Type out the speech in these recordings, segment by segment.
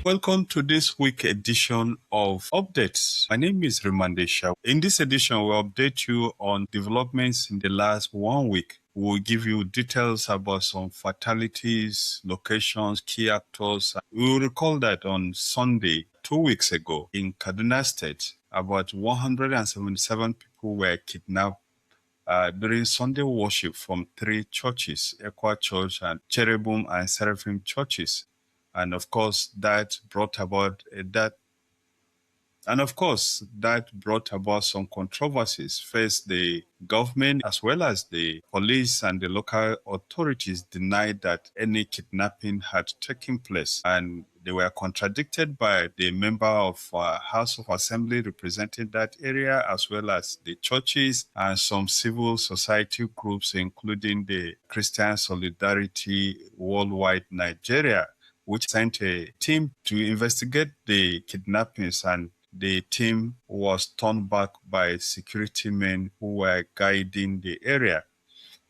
Welcome to this week edition of Updates. My name is Remandesha. In this edition, we'll update you on developments in the last 1 week. We'll give you details about some fatalities, locations, key actors. We will recall that on Sunday, 2 weeks ago, in Kaduna State, about 177 people were kidnapped during Sunday worship from 3 churches, ECWA Church and Cherubim and Seraphim churches. And of course, that brought about some controversies. First, the government as well as the police and the local authorities denied that any kidnapping had taken place, and they were contradicted by the member of House of Assembly representing that area, as well as the churches and some civil society groups, including the Christian Solidarity Worldwide Nigeria, which sent a team to investigate the kidnappings, and the team was turned back by security men who were guiding the area.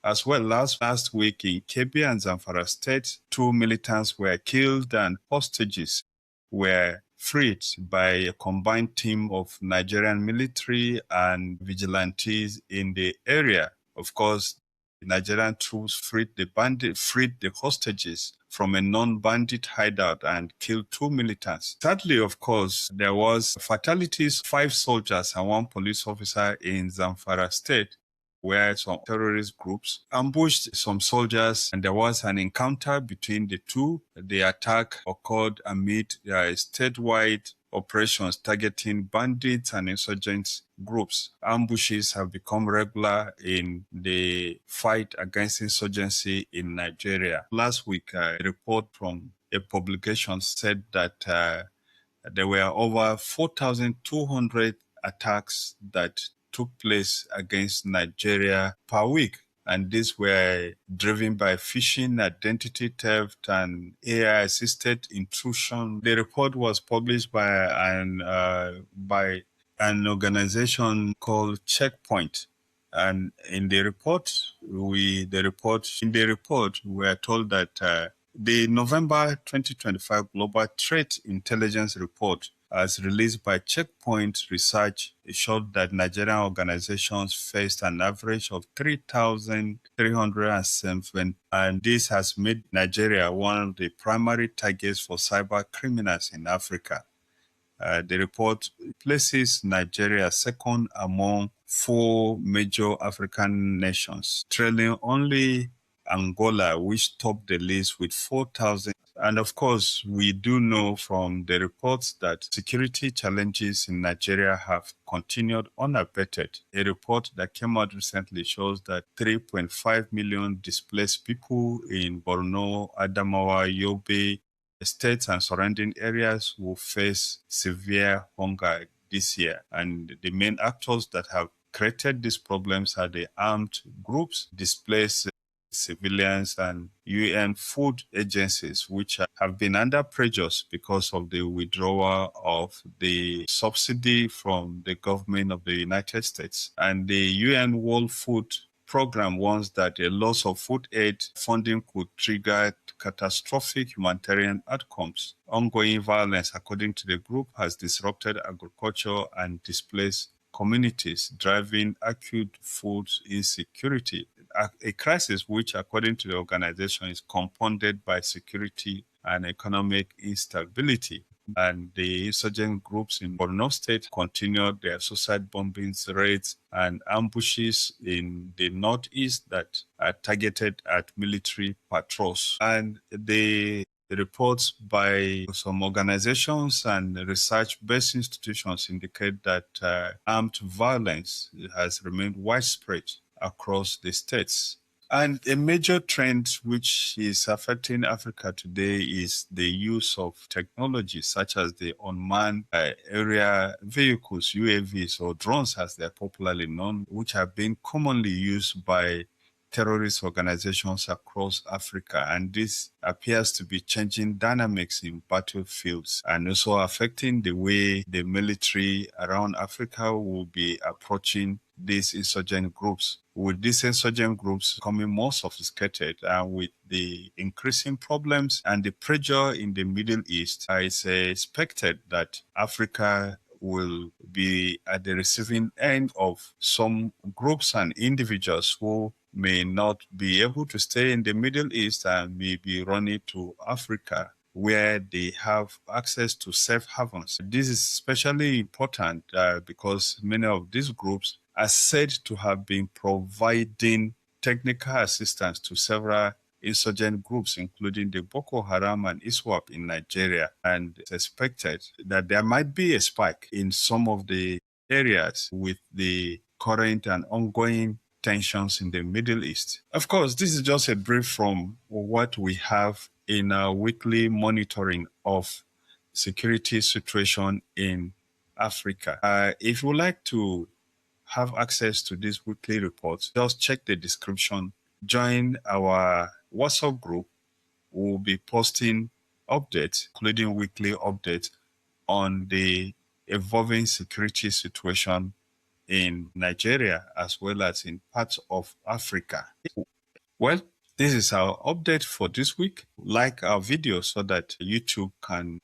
As well, last week in Kebbi and Zamfara State, 2 militants were killed and hostages were freed by a combined team of Nigerian military and vigilantes in the area. Of course, the Nigerian troops freed the hostages from a non-bandit hideout and killed 2 militants. Sadly, of course, there was fatalities, 5 soldiers and 1 police officer in Zamfara State, where some terrorist groups ambushed some soldiers, and there was an encounter between the two. The attack occurred amid statewide operations targeting bandits and insurgent groups. Ambushes have become regular in the fight against insurgency in Nigeria. Last week, a report from a publication said that there were over 4,200 attacks that took place against Nigeria per week. And these were driven by phishing, identity theft, and AI-assisted intrusion. The report was published by an organization called Checkpoint. And in the report, we were told that the November 2025 Global Threat Intelligence Report, as released by Checkpoint Research, showed that Nigerian organizations faced an average of 3,307, and this has made Nigeria one of the primary targets for cyber criminals in Africa. The report places Nigeria second among 4 major African nations, trailing only Angola, which topped the list with 4,000. And of course, we do know from the reports that security challenges in Nigeria have continued unabated. A report that came out recently shows that 3.5 million displaced people in Borno, Adamawa, Yobe states and surrounding areas will face severe hunger this year. And the main actors that have created these problems are the armed groups, displaced civilians, and UN food agencies, which have been under pressures because of the withdrawal of the subsidy from the government of the United States. And the UN World Food Program warns that a loss of food aid funding could trigger catastrophic humanitarian outcomes. Ongoing violence, according to the group, has disrupted agriculture and displaced communities, driving acute food insecurity, a crisis which, according to the organization, is compounded by security and economic instability. And the insurgent groups in Borno State continued their suicide bombing raids and ambushes in the northeast that are targeted at military patrols. And the reports by some organizations and research-based institutions indicate that armed violence has remained widespread across the states. And a major trend which is affecting Africa today is the use of technology such as the unmanned aerial vehicles, UAVs, or drones as they're popularly known, which have been commonly used by terrorist organizations across Africa, and this appears to be changing dynamics in battlefields and also affecting the way the military around Africa will be approaching these insurgent groups. With these insurgent groups becoming more sophisticated and with the increasing problems and the pressure in the Middle East, it's expected that Africa will be at the receiving end of some groups and individuals who may not be able to stay in the Middle East and may be running to Africa, where they have access to safe havens. This is especially important because many of these groups are said to have been providing technical assistance to several insurgent groups, including the Boko Haram and ISWAP in Nigeria. And it's expected that there might be a spike in some of the areas with the current and ongoing tensions in the Middle East. Of course, this is just a brief from what we have in our weekly monitoring of security situation in Africa. If you would like to have access to these weekly reports, just check the description. Join our WhatsApp group. We'll be posting updates, including weekly updates on the evolving security situation in Nigeria as well as in parts of Africa. Well, this is our update for this week. Like our video so that YouTube can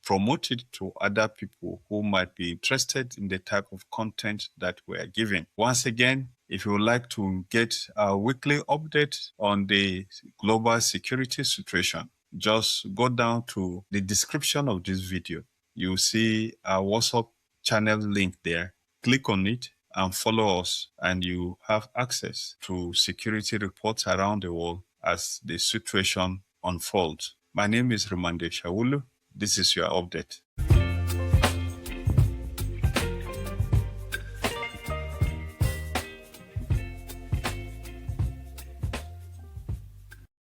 promote it to other people who might be interested in the type of content that we are giving. Once again, if you would like to get a weekly update on the global security situation, just go down to the description of this video. You'll see our WhatsApp channel link there. Click on it and follow us, and you have access to security reports around the world as the situation unfolds. My name is Rumande Shawulu. This is your update.